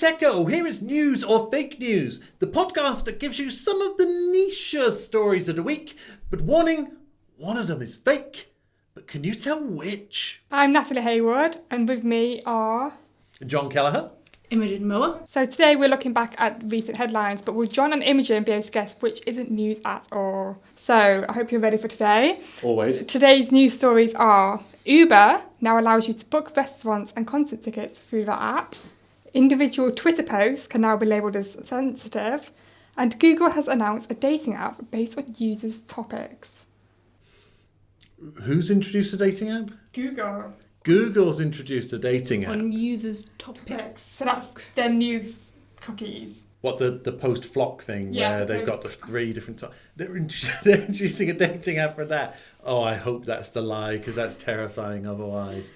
Techo. Here is News or Fake News, the podcast that gives you some of the niche stories of the week. But warning, one of them is fake. But can you tell which? I'm Natalie Hayward, and with me are... John Kelleher. Imogen Moore. So today we're looking back at recent headlines, but will John and Imogen be able to guess which isn't news at all? So I hope you're ready for today. Always. Today's news stories are: Uber now allows you to book restaurants and concert tickets through the app. Individual Twitter posts can now be labelled as sensitive. And Google has announced a dating app based on users' topics. Who's introduced a dating app? Google. Google's introduced a dating app. On users' topics. So that's their news cookies. What, the post flock thing where they've got the three different they're introducing a dating app for that. Oh, I hope that's the lie, because that's terrifying otherwise.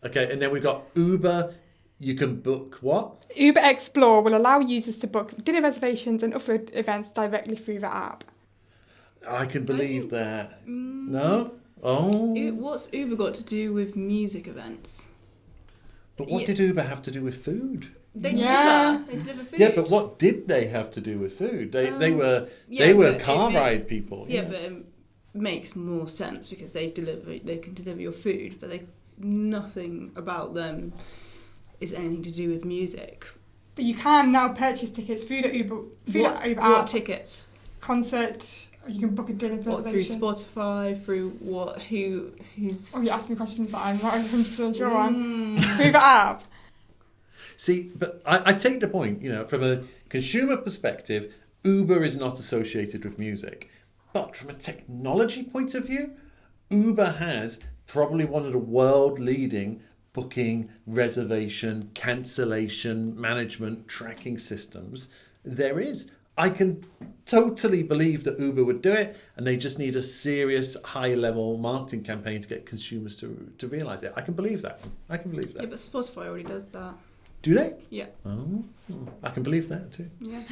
Okay, and then we've got Uber. You can book what? Uber Explore will allow users to book dinner reservations and other events directly through the app. I can believe that. No? Oh. What's Uber got to do with music events? But what did Uber have to do with food? They deliver food. Yeah, but what did they have to do with food? They were car ride people. Yeah, but it makes more sense because they can deliver your food, but nothing about them is anything to do with music. But you can now purchase tickets through the Uber app. What tickets? Concert. You can book a dinner reservation. What, through Spotify? Through what? Who's? Oh, you're asking questions that I'm not 100% sure on. Through the app. See, but I take the point, from a consumer perspective, Uber is not associated with music. But from a technology point of view, Uber has probably one of the world-leading booking, reservation, cancellation, management, tracking systems there is. I can totally believe that Uber would do it, and they just need a serious high-level marketing campaign to get consumers to realise it. I can believe that. Yeah, but Spotify already does that. Do they? Yeah. Oh, I can believe that too. Yeah.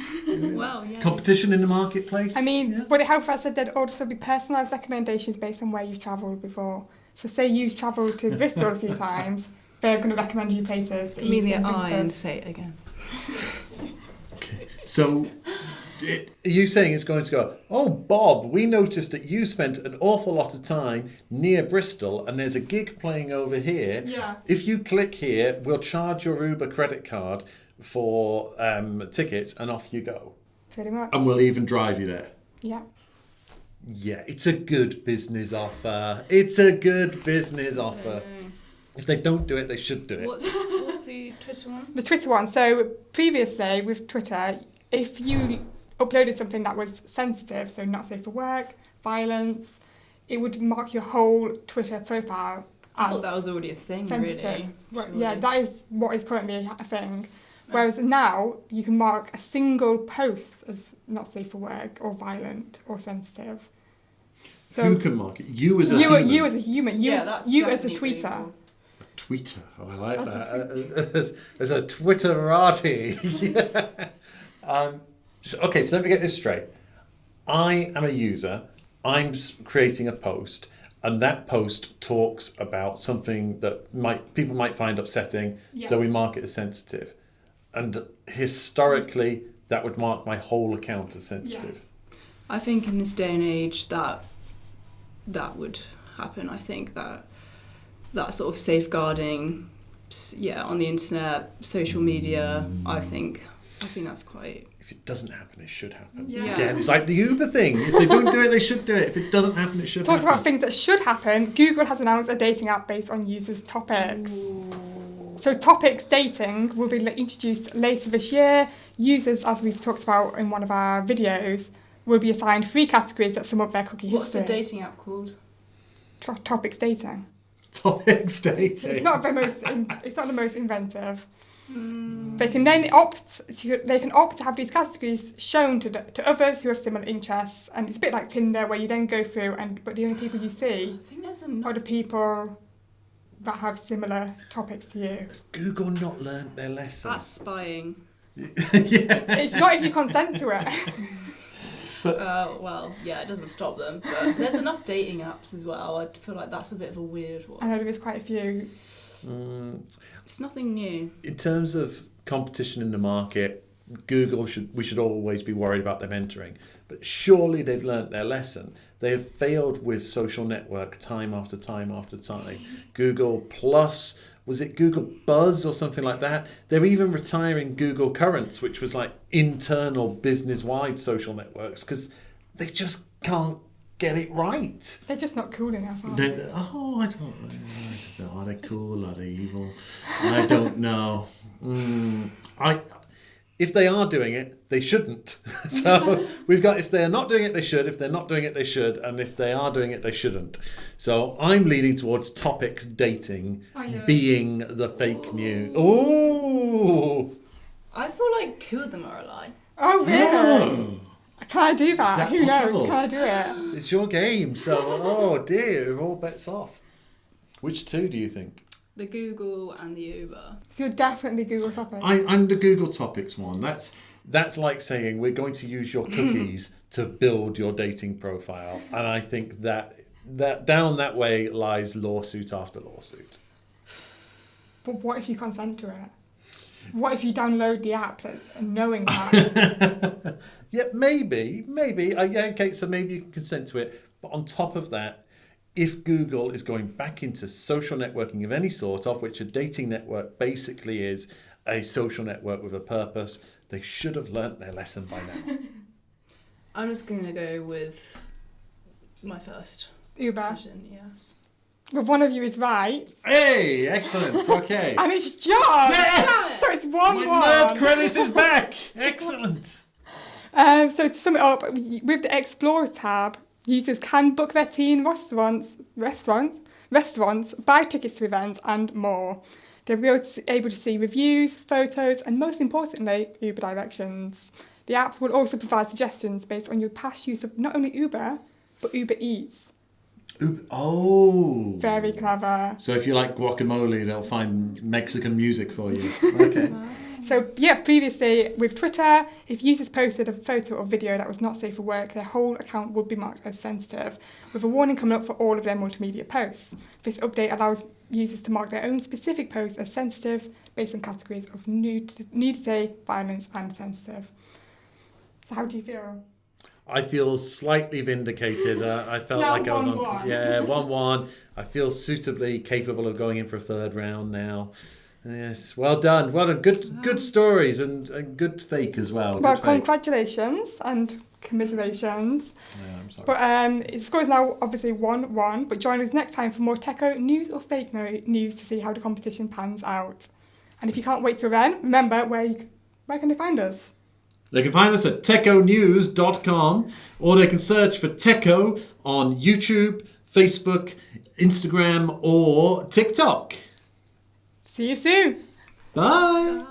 Well, yeah. Competition in the marketplace. I mean, would it help if I said there'd also be personalised recommendations based on where you've travelled before? So say you've travelled to Bristol a few times, they're going to recommend you places to eat in Bristol. And say it again. Okay. So, are you saying it's going to go, oh, Bob, we noticed that you spent an awful lot of time near Bristol and there's a gig playing over here. Yeah. If you click here, we'll charge your Uber credit card for tickets and off you go. Pretty much. And we'll even drive you there. Yeah. Yeah, it's a good business offer. It's a good business offer. If they don't do it, they should do it. What's the Twitter one? The Twitter one. So previously with Twitter, if you uploaded something that was sensitive, so not safe for work, violence, it would mark your whole Twitter profile as I thought that was already a thing, sensitive. really. Well, yeah, that is what is currently a thing. Whereas now you can mark a single post as not safe for work or violent or sensitive. So who can mark it? You as a human. You as a human. You as a tweeter. Really cool. Tweeter. Oh, I like that. As a Twitterati. Yeah. So let me get this straight. I am a user. I'm creating a post, and that post talks about something that people might find upsetting, so we mark it as sensitive. And historically, that would mark my whole account as sensitive. Yes. I think in this day and age that would happen. I think that sort of safeguarding, on the internet, social media, I think that's quite... If it doesn't happen, it should happen. Yeah. Again, it's like the Uber thing. If they don't do it, they should do it. If it doesn't happen, it should happen. Talking about things that should happen, Google has announced a dating app based on users' topics. Ooh. So topics dating will be introduced later this year. Users, as we've talked about in one of our videos, will be assigned 3 categories that sum up their cookie history. What's the dating app called? Topics dating. Topics dating. It's not the most inventive. They can then opt to have these categories shown to others who have similar interests, and it's a bit like Tinder, where you then go through but the only people you see are the people that have similar topics to you. Has Google not learnt their lesson? That's spying. Yeah. It's not if you consent to it. But it doesn't stop them. But there's enough dating apps as well. I feel like that's a bit of a weird one. I know there's quite a few. It's nothing new. In terms of competition in the market. We should always be worried about them entering. But surely they've learnt their lesson. They have failed with social network time after time after time. Google Plus, was it Google Buzz or something like that? They're even retiring Google Currents, which was like internal business-wide social networks, because they just can't get it right. They're just not cool enough, are they? I don't know. Are they cool? Are they evil? I don't know. If they are doing it, they shouldn't. So we've got, if they're not doing it, they should. If they're not doing it, they should. And if they are doing it, they shouldn't. So I'm leaning towards topics dating being the fake news. Oh! I feel like 2 of them are a lie. Oh, really? Oh. Can I do that? Is that Who possible? knows? Can I do it? It's your game. So, oh dear, all bets off. Which 2 do you think? The Google and the Uber. So you're definitely Google topic. I'm the Google Topics one. That's like saying we're going to use your cookies to build your dating profile. And I think that down that way lies lawsuit after lawsuit. But what if you consent to it? What if you download the app knowing that? Yeah, maybe. Okay, so maybe you can consent to it. But on top of that, if Google is going back into social networking of any sort, of which a dating network basically is a social network with a purpose, they should have learnt their lesson by now. I'm just going to go with my first Uber. decision, yes. Well, one of you is right. Hey, excellent. Okay. And it's John. Yes! So it's 1-1. My nerd credit is back. Excellent. So to sum it up, with the Explore tab, users can book their teen restaurants, buy tickets to events, and more. They'll be able to see reviews, photos, and most importantly, Uber directions. The app will also provide suggestions based on your past use of not only Uber, but Uber Eats. Oh. Very clever. So if you like guacamole, they'll find Mexican music for you. Okay. So yeah, previously with Twitter, if users posted a photo or video that was not safe for work, their whole account would be marked as sensitive, with a warning coming up for all of their multimedia posts. This update allows users to mark their own specific posts as sensitive based on categories of nudity, violence, and sensitive. So how do you feel? I feel slightly vindicated. I felt Yeah, like I was 1-1. on. Yeah, 1-1. I feel suitably capable of going in for a third round now. Yes, well done. Well done. Good stories and good fake as well. Well, Good fake. congratulations and commiserations. Yeah, I'm sorry. But the score is now obviously 1-1. But join us next time for more Techo news or fake news to see how the competition pans out. And if you can't wait till then, remember where can they find us? They can find us at techonews.com, or they can search for Techo on YouTube, Facebook, Instagram, or TikTok. See you soon. Bye.